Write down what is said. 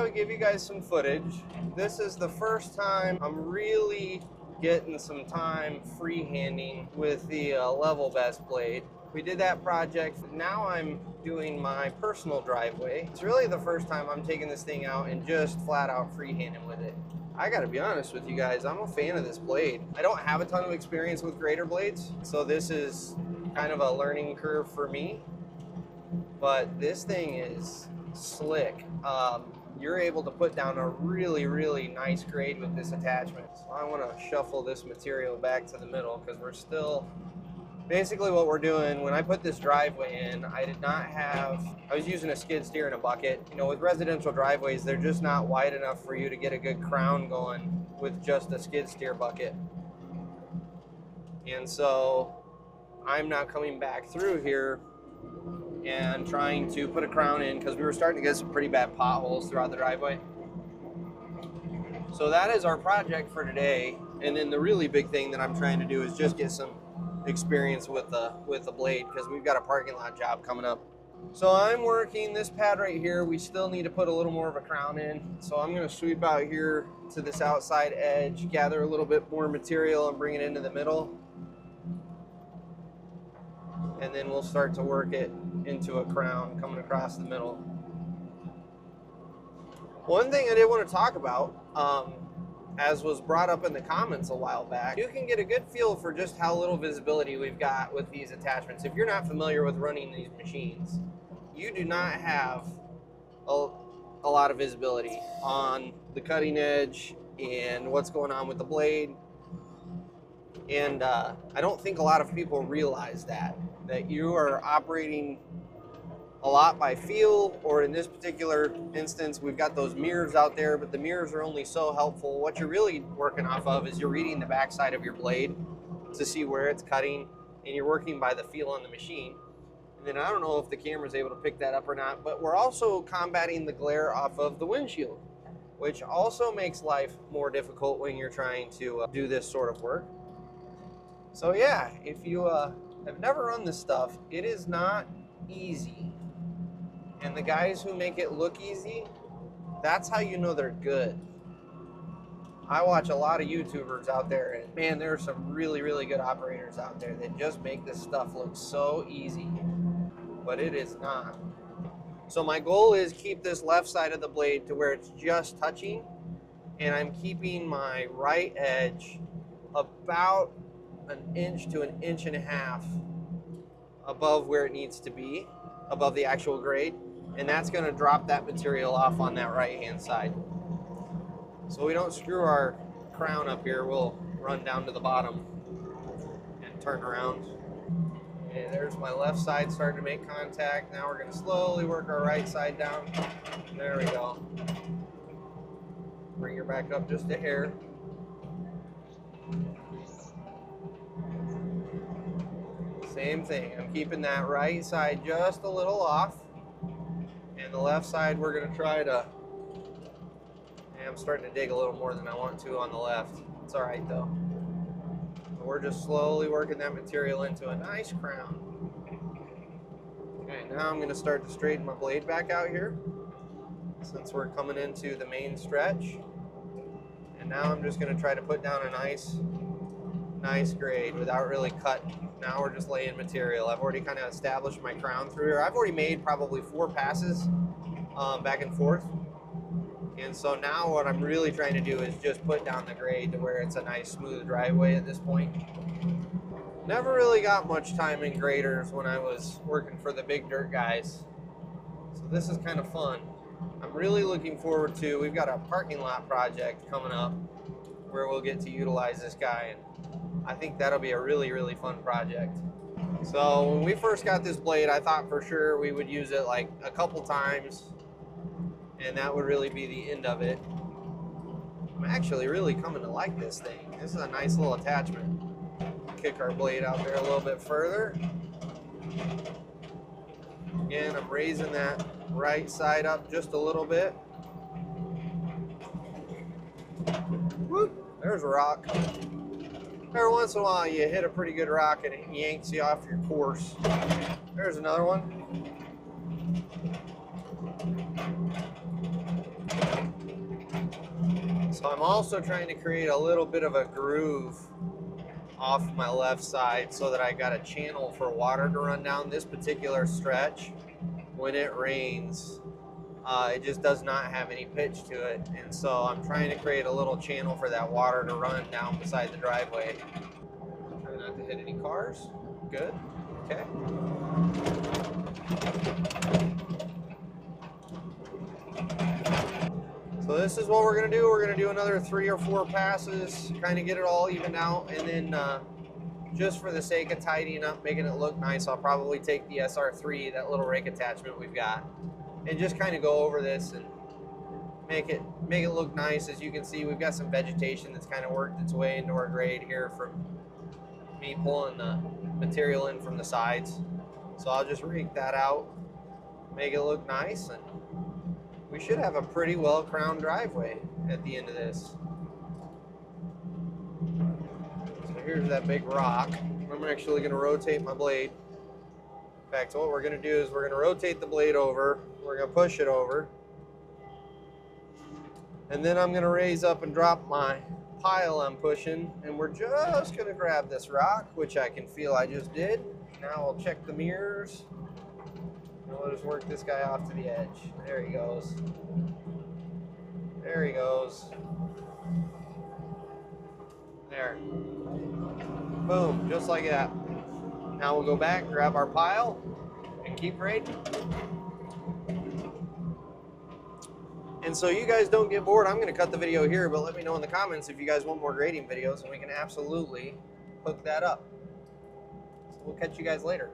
I would give you guys some footage. This is the first time I'm really getting some time freehanding with the level best blade. We did that project. Now I'm doing my personal driveway. It's really the first time I'm taking this thing out and just flat out freehanding with it. I gotta be honest with you guys, I'm a fan of this blade. I don't have a ton of experience with grader blades, so this is kind of a learning curve for me. But this thing is slick. You're able to put down a really, really nice grade with this attachment. So I want to shuffle this material back to the middle because we're still, basically what we're doing, when I put this driveway in, I was using a skid steer and a bucket. You know, with residential driveways, they're just not wide enough for you to get a good crown going with just a skid steer bucket. And so I'm now coming back through here and trying to put a crown in because we were starting to get some pretty bad potholes throughout the driveway. So that is our project for today. And then the really big thing that I'm trying to do is just get some experience with the blade because we've got a parking lot job coming up. So I'm working this pad right here. We still need to put a little more of a crown in. So I'm going to sweep out here to this outside edge, gather a little bit more material and bring it into the middle. And then we'll start to work it into a crown coming across the middle. One thing I did want to talk about, as was brought up in the comments a while back, you can get a good feel for just how little visibility we've got with these attachments. If you're not familiar with running these machines, you do not have a lot of visibility on the cutting edge and what's going on with the blade. And I don't think a lot of people realize that you are operating a lot by feel, or in this particular instance, we've got those mirrors out there, but the mirrors are only so helpful. What you're really working off of is you're reading the backside of your blade to see where it's cutting, and you're working by the feel on the machine. And then I don't know if the camera's able to pick that up or not, but we're also combating the glare off of the windshield, which also makes life more difficult when you're trying to do this sort of work. So yeah, if you have never run this stuff, it is not easy. And the guys who make it look easy, that's how you know they're good. I watch a lot of YouTubers out there, and man, there are some really, really good operators out there that just make this stuff look so easy, but it is not. So my goal is keep this left side of the blade to where it's just touching, and I'm keeping my right edge about an inch to an inch and a half above where it needs to be, above the actual grade, and that's going to drop that material off on that right hand side. So we don't screw our crown up here, we'll run down to the bottom and turn around. And there's my left side starting to make contact. Now we're going to slowly work our right side down. There we go. Bring her back up just a hair. Same thing, I'm keeping that right side just a little off, and the left side we're going to try to, I'm starting to dig a little more than I want to on the left. It's alright though. But we're just slowly working that material into a nice crown. Okay, now I'm going to start to straighten my blade back out here, since we're coming into the main stretch. And now I'm just going to try to put down a nice grade without really cutting. Now we're just laying material. I've already kind of established my crown through here. I've already made probably 4 passes back and forth. And so now what I'm really trying to do is just put down the grade to where it's a nice smooth driveway at this point. Never really got much time in graders when I was working for the big dirt guys. So this is kind of fun. I'm really looking forward to, we've got a parking lot project coming up where we'll get to utilize this guy, and I think that'll be a really, really fun project. So when we first got this blade, I thought for sure we would use it like a couple times, and that would really be the end of it. I'm actually really coming to like this thing. This is a nice little attachment. Kick our blade out there a little bit further. Again, I'm raising that right side up just a little bit. Whoop, there's a rock. Every once in a while you hit a pretty good rock and it yanks you off your course. There's another one. So I'm also trying to create a little bit of a groove off my left side so that I got a channel for water to run down this particular stretch. When it rains, it just does not have any pitch to it, and so I'm trying to create a little channel for that water to run down beside the driveway. Try not to hit any cars. Good. Okay. So this is what we're going to do. We're going to do another 3 or 4 passes, kind of get it all evened out, and then just for the sake of tidying up, making it look nice, I'll probably take the SR3, that little rake attachment we've got, and just kind of go over this and make it look nice. As you can see, we've got some vegetation that's kind of worked its way into our grade here from me pulling the material in from the sides. So I'll just rake that out, make it look nice, and we should have a pretty well crowned driveway at the end of this. So here's that big rock. I'm actually going to rotate my blade. In fact, what we're going to do is we're going to rotate the blade over, we're going to push it over, and then I'm going to raise up and drop my pile I'm pushing, and we're just going to grab this rock, which I can feel I just did. Now I'll check the mirrors. We'll just work this guy off to the edge. There he goes. There he goes. There. Boom, just like that. Now we'll go back, grab our pile, and keep grading. And so you guys don't get bored, I'm going to cut the video here, but let me know in the comments if you guys want more grading videos, and we can absolutely hook that up. So we'll catch you guys later.